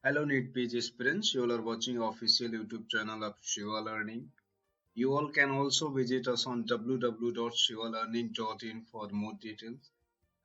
Hello NEET PG aspirants, you all are watching official YouTube channel of Shiva Learning. You all can also visit us on www.shivalearning.in for more details.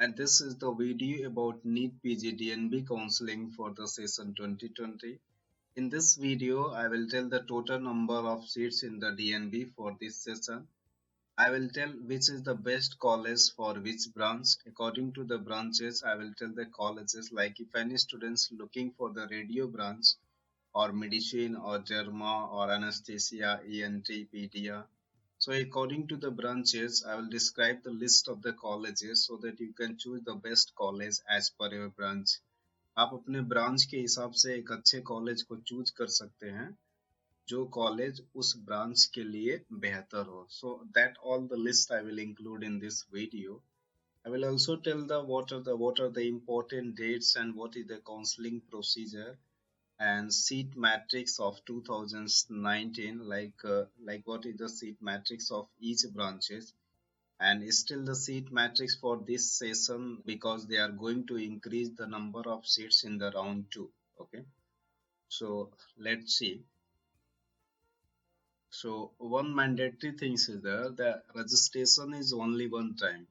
And this is the video about NEET PG DNB counseling for the session 2020. In this video, I will tell the total number of seats in the DNB for this session. I will tell which is the best college for which branch. According to the branches, I will tell the colleges, like if any students looking for the radio branch or medicine or derma or anesthesia, ENT, pedia. So according to the branches, I will describe the list of the colleges so that you can choose the best college as per your branch. आप अपने branch के हिसाब से एक अच्छे college को choose कर सकते हैं जो कॉलेज उस ब्रांच के लिए बेहतर हो. So that all the list I will include in this video. I will also tell the what are the important dates and what is the counseling procedure and seat matrix of 2019, like what is the seat matrix of each branches, and still the seat matrix for this session because they are going to increase the number of seats in the round 2. Okay, so let's see. So one mandatory thing is there, the registration is only one time.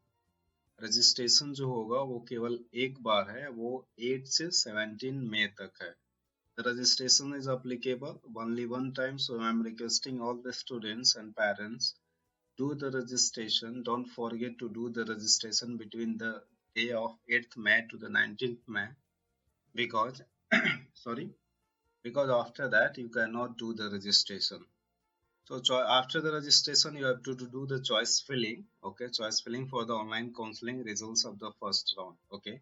Registration जो होगा वो केवल एक बार है, वो 8 से 17 मई तक है. The registration is applicable only one time, so I am requesting all the students and parents do the registration. Don't forget to do the registration between the day of 8th May to the 19th May because sorry, because after that you cannot do the registration. So after the registration you have to do the choice filling. Okay, choice filling for the online counseling results of the first round. Okay,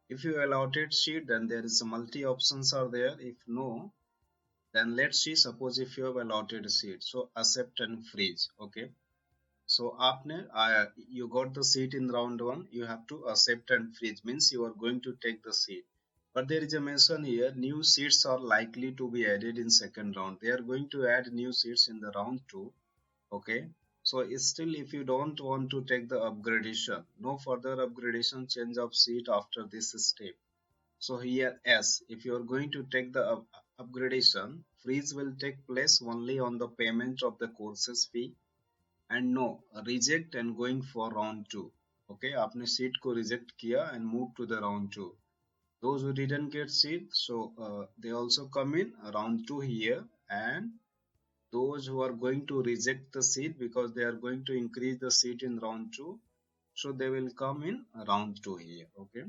if you allotted seat, then there is a multi options are there. If no, then let's see, suppose if you have allotted a seat, so accept and freeze. Okay, so आपने you got the seat in round 1, you have to accept and freeze, means you are going to take the seat. But there is a mention here, new seats are likely to be added in second round. They are going to add new seats in the round 2. Okay, so still if you don't want to take the upgradation, no further upgradation change of seat after this step. So here S, if you are going to take the upgradation, freeze will take place only on the payment of the courses fee, and no, reject and going for round 2. Okay, आपने seat को reject किया and move to the round 2. Those who didn't get seat, so they also come in round 2 here, and those who are going to reject the seat because they are going to increase the seat in round 2, so they will come in round 2 here. Okay,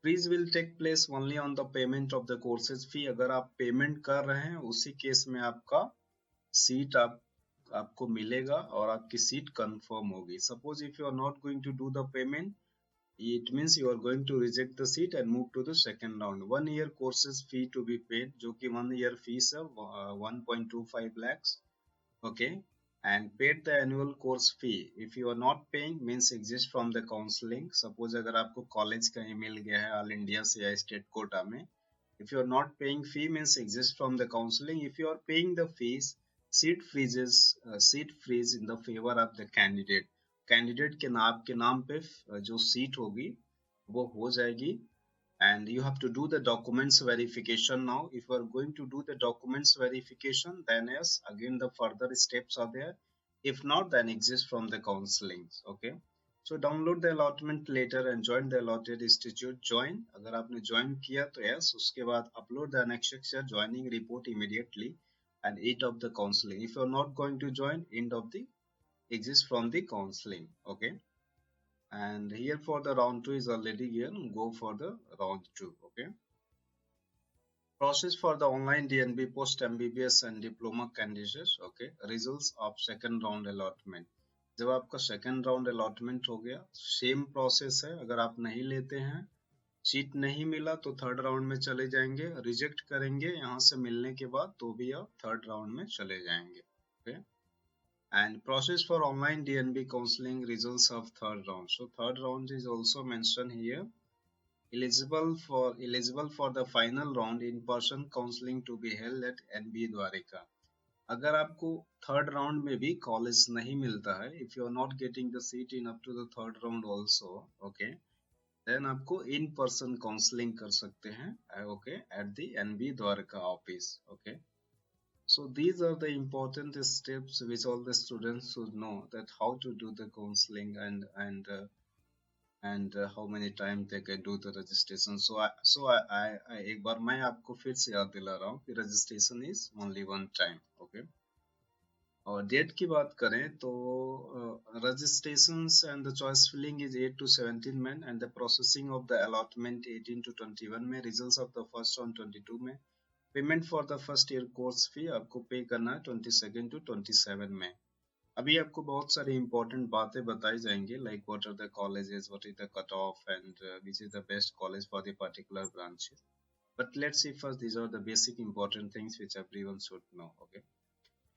freeze will take place only on the payment of the courses fee. अगर आप payment कर रहे हैं उसी case में आपका seat आपको मिलेगा और आपकी सीट कंफर्म होगी. Suppose if you are not going to do the payment, it means you are going to reject the seat and move to the second round. 1 year courses fee to be paid, जो कि 1 year fees है 1.25 lakhs. Okay, and paid the annual course fee. If you are not paying, means exist from the counseling. Suppose अगर आपको college कहीं मिल गया है all India से या स्टेट कोटा में, if you are not paying fee, means exist from the counseling. If you are paying the fees, seat freeze in the favor of the candidate. Candidate के नाम पे जो सीट होगी वो हो जाएगी. And you have to do the documents verification. Now if you are going to do the documents verification, then yes, again the further steps are there. If not, then exist from the counseling. Okay, so download the allotment letter and join the allotted institute. Join, अगर आपने join किया तो yes, उसके बाद upload the annexure joining report immediately and end of the counseling. If you are not going to join, end of the exist from the counseling. Okay, and here for the round 2 is already here, go for the round 2. Okay, process for the online DNB post MBBS and diploma candidates. Okay, results of second round allotment. जब आपका second round allotment हो गया, same process है. अगर आप नहीं लेते हैं, सीट नहीं मिला तो थर्ड राउंड में चले जाएंगे, रिजेक्ट करेंगे यहाँ से मिलने के बाद तो भी आप थर्ड राउंड में चले जाएंगे. Okay, and process for online DNB counseling results of third round. So third round is also mentioned here. Eligible for the final round in person counseling to be held at NB Dwarika. अगर आपको third round में भी college नहीं मिलता है, if you are not getting the seat in up to the third round also, okay, then आपको in person counselling कर सकते हैं, okay, at the NB Dwarka office, okay. So these are the important steps which all the students should know, that how to do the counseling and how many times they can do the registration. I एक बार मैं आपको फिर से याद दिला रहा हूँ कि registration is only one time, okay. और डेट की बात करें तो registrations and the choice filling is 8 to 17 में and the processing of the allotment 18 to 21 में, results of the first on 22 में, payment for the first year course fee आपको पे करना है 22 to 27 में. अभी आपको बहुत सारी इंपॉर्टेंट बातें बताई जाएंगी, like what are the colleges, what is the cut off and which is the best college for the particular branch. But let's see first, these are the basic important things which everyone should know, okay.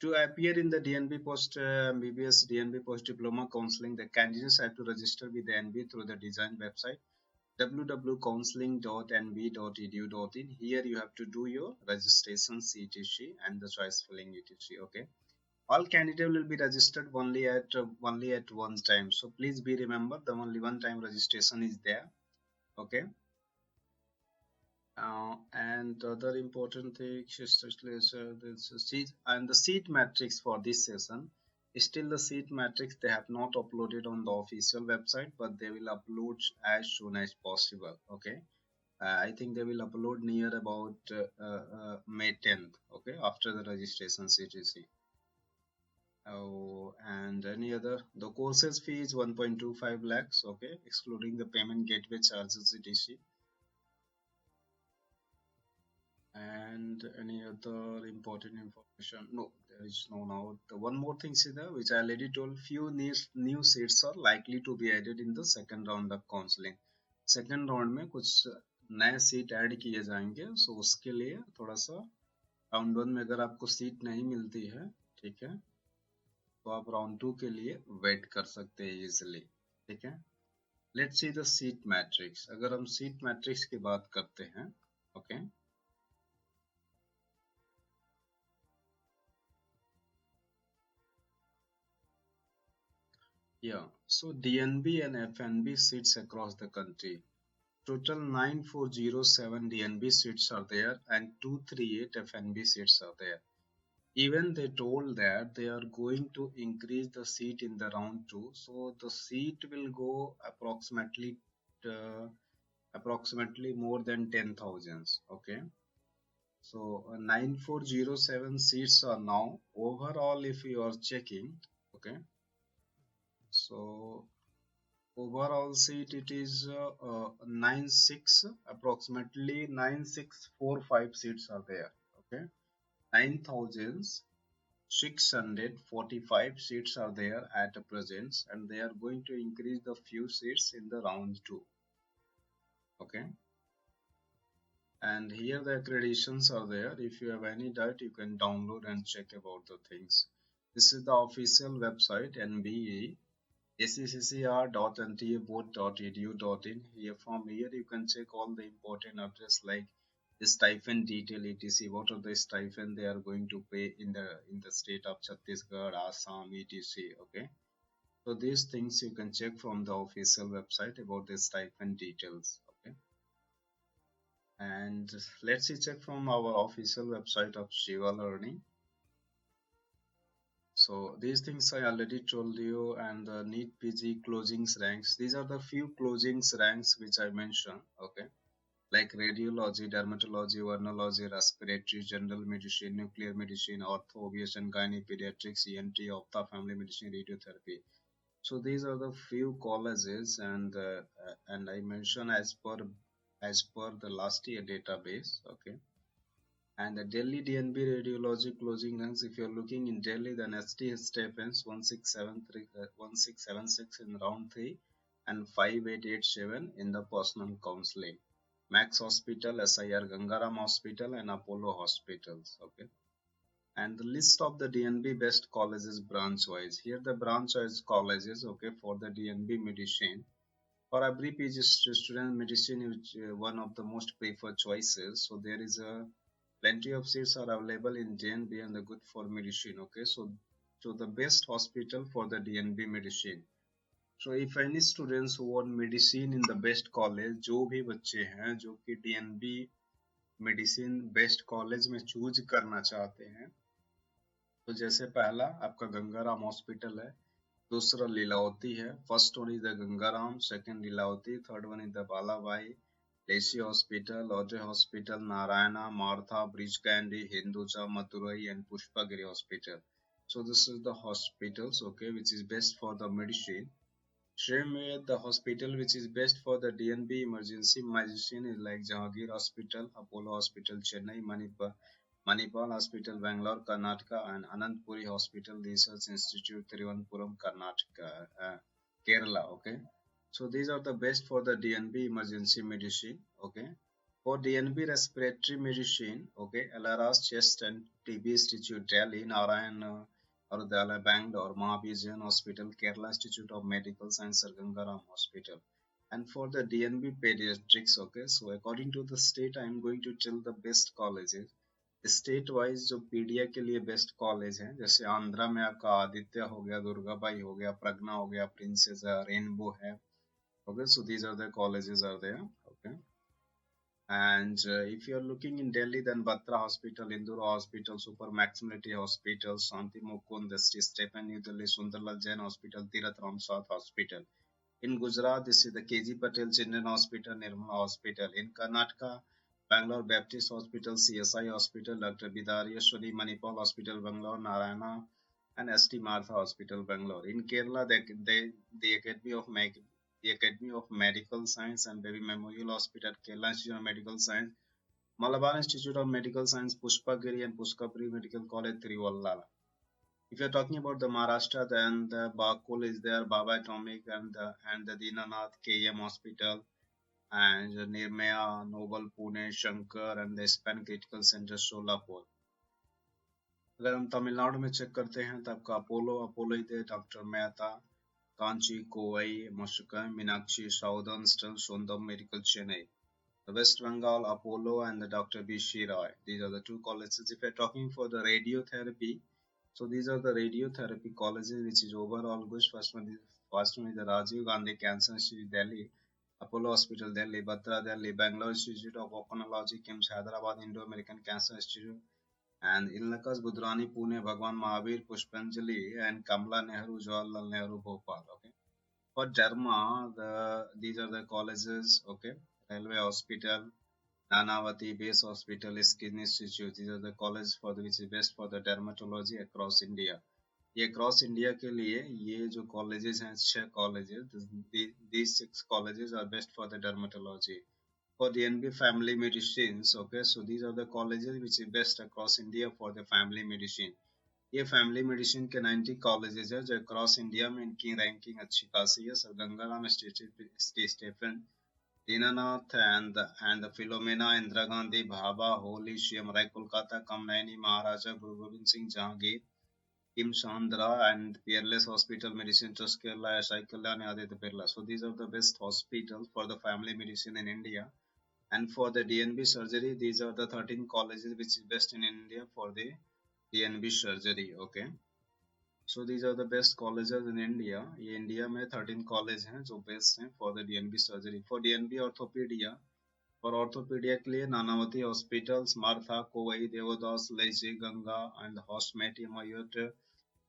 To appear in the DNB post MBBS DNB post diploma counseling, the candidates have to register with the NB through the design website www.counseling.nb.edu.in. Here you have to do your registration etc and the choice filling etc, okay. All candidates will be registered only at one time, so please be remember the only one time registration is there, okay. And other important thing is the seat and the seat matrix for this session. Still the seat matrix they have not uploaded on the official website, but they will upload as soon as possible, okay. I think they will upload near about May 10th, okay, after the registration CTC. Oh, and any other, the courses fee is 1.25 lakhs, okay, excluding the payment gateway charges etc. And any other important information? No, there is no now. The one more thing is there, which I already told, few new seats are likely to be added in the second round of counseling. Second round में कुछ नए seat add किए जाएंगे, so उसके लिए थोड़ा सा round one में अगर आपको सीट नहीं मिलती है, ठीक है, तो आप राउंड टू के लिए वेट कर सकते हैं इजिली, ठीक है. Let's see the seat matrix. अगर हम सीट मैट्रिक्स की बात करते हैं, okay, yeah, so DNB and FNB seats across the country. Total 9407 DNB seats are there and 238 FNB seats are there. Even they told that they are going to increase the seat in the round 2, so the seat will go approximately more than 10,000. Okay, so 9407 seats are now overall. If you are checking, okay, so overall seat it is 96, approximately 9645 seats are there, okay. 9645 seats are there at present, and they are going to increase the few seats in the round 2, okay. And here the accreditations are there. If you have any doubt, you can download and check about the things. This is the official website, NBE sccr.ntaboard.edu.in. Here from here you can check all the important address like the stipend detail etc. What are the stipend they are going to pay in the state of Chhattisgarh, Assam etc. Okay, so these things you can check from the official website about the stipend details, okay. And let's see check from our official website of Shiva Learning. So these things I already told you, and the NEET PG closings ranks. These are the few closings ranks which I mentioned, okay, like radiology, dermatology, venereology, respiratory, general medicine, nuclear medicine, ortho, obs and gynae, pediatrics, ENT, ophtha, family medicine, radiotherapy. So these are the few colleges, and I mentioned as per the last year database, okay. And the Delhi DNB radiology closing ranks, if you're looking in Delhi, then ST Stephens 1676 in round 3 and 5887 in the personal counseling. Max Hospital, SIR Gangaram Hospital and Apollo Hospitals, okay. And the list of the DNB best colleges branch wise. Here the branch wise colleges, okay, for the DNB medicine. For every PG student, medicine is one of the most preferred choices. So there is a plenty of seats are available in DNB and the good for medicine, okay. So the best hospital for the DNB medicine. So if any students who want medicine in the best college, जो भी बच्चे हैं जो कि DNB medicine best college में choose करना चाहते हैं, तो जैसे पहला आपका गंगाराम हॉस्पिटल है, दूसरा लीलावती है, first one is the Gangaram, second Lilavati, third one is the Balabai, Lisie hospital, OJ hospital, Narayana, Martha, Breach Candy, Hinduja, Madurai and Pushpagiri hospital. So this is the hospitals, okay, which is best for the medicine. Same way, the hospital which is best for the DNB emergency medicine is like Jahangir Hospital, Apollo Hospital, Chennai, Manipal Hospital, Bangalore, Karnataka, and Anantapuri Hospital Research Institute, Thiruvananthapuram, Karnataka, Kerala. Okay, so these are the best for the DNB emergency medicine. Okay, for DNB respiratory medicine, okay, LRS Chest and TB Institute, Delhi, Narayan. Ardala, Bangalore, Mahabhijan Hospital, Kerala Institute of Medical Science, Gangaram Hospital. And for the DNB pediatrics, okay, so according to the state, I am going to tell the best colleges. State wise जो पीडिया के लिए best college है, जैसे आंध्रा में आपका आदित्य हो गया, दुर्गाबाई हो गया, प्रज्ञा हो गया, प्रिंसेस रेनबो है. Okay, so these are the colleges are there. Okay, and if you are looking in Delhi, then Batra Hospital, Indore Hospital, Super Maximility Hospital, Shanti Mukund, Stephen New Delhi, Sundarlal Jain Hospital, Tirath Ramsat Hospital. In Gujarat, this is the KG Patel Children Hospital, Nirmala Hospital. In Karnataka, Bangalore Baptist Hospital, CSI Hospital, Dr. Bidaryeshwari Manipal Hospital, Bangalore, Narayana, and ST Martha Hospital, Bangalore. In Kerala, the Academy of Medical Science and Baby Memorial Hospital, Kerala Institute of Medical Science, Malabar Institute of Medical Science, Pushpagiri and Pushkapuri Medical College, Trivandrum. If you are talking about the Maharashtra, then the Bakul is there, Baba Atomic and the Dinanath KM Hospital, and Nirmaya, Noble Pune, Shankar and the Span Critical Center, Solapur. अगर हम तमिलनाडु में check करते हैं तो आपका Apollo ही थे, doctor Mehta, Kanchi, Kovai, Mashukam, Meenakshi, Southern Still, Sundam Medical, Chennai. The West Bengal, Apollo and the Dr. B. Shirai. These are the two colleges. If you're talking for the radiotherapy, so these are the radiotherapy colleges which is overall good. First one is the Rajiv Gandhi Cancer Institute, Delhi, Apollo Hospital, Delhi, Batra, Delhi, Bangalore Institute of Oncology, KIMS, Hyderabad, Indo-American Cancer Institute, and Ilnakas, Budrani, Pune, Bhagwan Mahavir, Pushpanjali, and Kamla Nehru, Jawaharlal Nehru, Bhopal. Okay. For Derma, these are the colleges. Okay. Railway Hospital, Nanavati Base Hospital, Skin Institute. These are the colleges for which is best for the dermatology across India. ये across India के लिए ये जो colleges हैं, 6 colleges, these 6 colleges are best for the dermatology. For the DNB family medicines, okay, so these are the colleges which is best across India for the family medicine. ये family medicine के 90 colleges है जो across India में इनकी ranking अच्छी खासी है. Sir Gangaram Stephen, Dinanath and the Philomena, Indira Gandhi, Bhabha, Holy, Shyamrai, Kolkata, Kamnaini, Maharaja, Guru Gobind Singh, Jahangir, Kim Chandra, and Peerless Hospital Medicine Trust Kerala, SI Kalyan, Aditya Birla. So these are the best hospitals for the family medicine in India. And for the DNB surgery, these are the 13 colleges which is best in India for the DNB surgery. Okay. So these are the best colleges in India. ये India में 13 college हैं जो best हैं for the DNB surgery. For DNB orthopedia, for orthopedia के लिए Nanavati hospitals, Martha, Kovai, Devdas, lazy, Ganga and Hosmeti,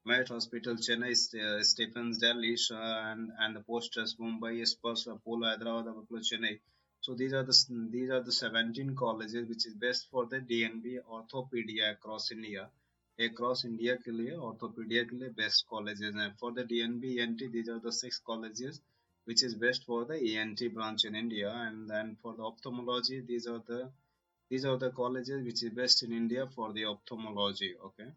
Met Hospital, Chennai, Stephens, Delhi, and the Posters, Mumbai, Spurs, Apollo, Hyderabad, Apollo, Chennai. So these are the 17 colleges which is best for the DNB orthopedia across India. Across India के लिए orthopedia के लिए best colleges हैं. For the DNB ENT, these are the 6 colleges which is best for the ENT branch in India. And then for the ophthalmology, these are the colleges which is best in India for the ophthalmology. Okay.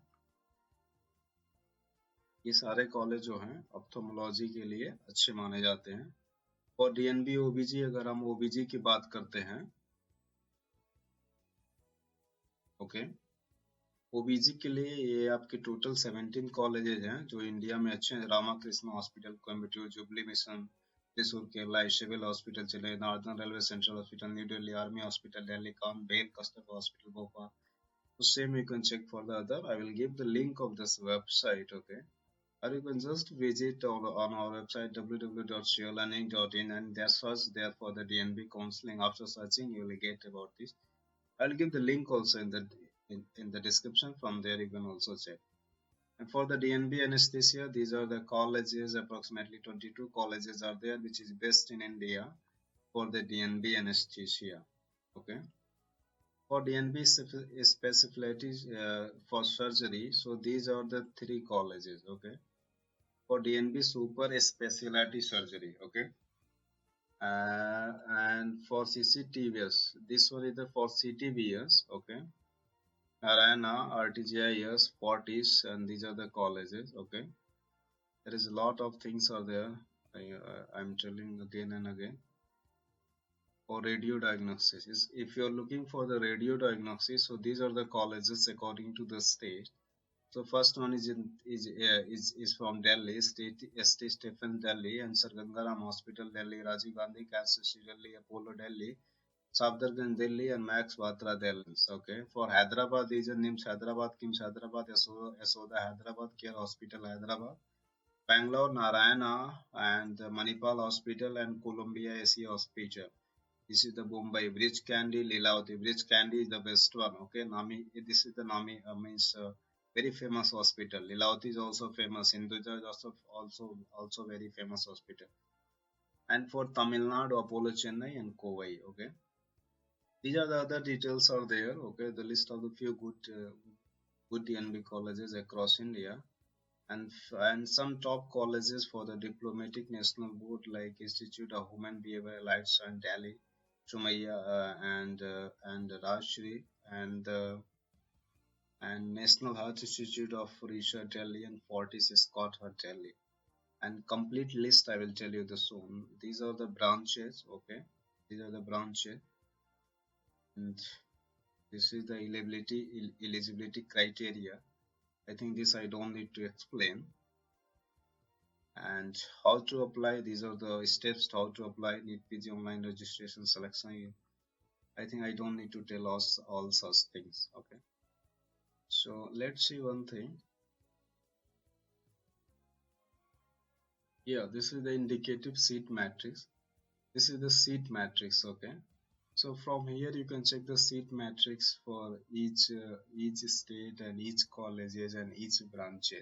ये सारे college जो हैं ophthalmology के लिए अच्छे माने जाते हैं. और DNB OBG, अगर हम OBG की बात करते हैं, ओके, OBG के लिए ये आपके टोटल 17 कॉलेजेज हैं जो इंडिया में अच्छे हैं. Ramakrishna hospital, Coimbatore, jubilee mission, Thrissur, Kerala, civil hospital, Chennai, northern railway central hospital, new Delhi, army hospital, Delhi, कान, बेल, Kasturba hospital, Bhopal. So same you can check for the other. I will give the link of this website. Okay. or you can just visit on our website www.surelearning.in and there search there for the DNB counseling. After searching, you will get about this. I'll give the link also in the description. From there, you can also check. And for the DNB anesthesia, these are the colleges. Approximately 22 colleges are there, which is best in India for the DNB anesthesia. Okay. For DNB specialties for surgery, so these are the three colleges. Okay. For DNB super specialty surgery. Okay. And for CCTVS, this one is the for CTVS. Okay. Arana, RTGIS, Fortis, and these are the colleges. Okay. There is a lot of things are there. I'm telling again and again. For radio diagnosis, if you're looking for the radio diagnosis, so these are the colleges according to the state. So first one is from Delhi, ST Stephen Delhi, and Sir Gangaram Hospital Delhi, Rajiv Gandhi Cancer Delhi, Apollo Delhi, Safdarganj Delhi, and Max Batra Delhi. Okay, for Hyderabad, these are names: Hyderabad KIMS Hyderabad, Yasoda Hyderabad, Care Hospital Hyderabad, Bangalore Narayana, and Manipal Hospital, and Columbia Asia Hospital. This is the Bombay Bridge Candy, Lilavati. Bridge Candy is the best one. Okay, Nami. This is the Nami means very famous hospital. Lilavati is also famous. Hinduja is also very famous hospital. And for Tamil Nadu, Apollo Chennai and Kovai. Okay, these are the other details are there. Okay, the list of the few good DNB colleges across India. And some top colleges for the diplomatic national board like Institute of Human Behavior Life Science Delhi, Shumaya and Rajshri and National Health Institute of Research Delhi and Fortis Scott Heart Delhi. And complete list I will tell you the soon. These are the branches. Okay, these are the branches, and this is the eligibility criteria. I think this I don't need to explain. And how to apply, these are the steps how to apply NEET PG online registration selection. I think I don't need to tell us all such things. Okay, so let's see one thing. Yeah, this is the indicative seat matrix. This is the seat matrix. Okay, so from here you can check the seat matrix for each state and each colleges and each branch.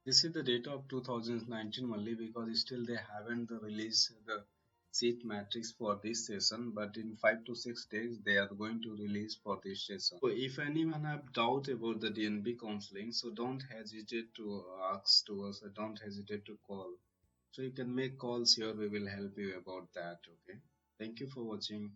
This is the data of 2019 only because still they haven't released the seat matrix for this session, but in 5 to 6 days they are going to release for this session. So if anyone have doubt about the DNB counseling, so don't hesitate to ask to us, don't hesitate to call. So you can make calls here, we will help you about that. Okay, thank you for watching.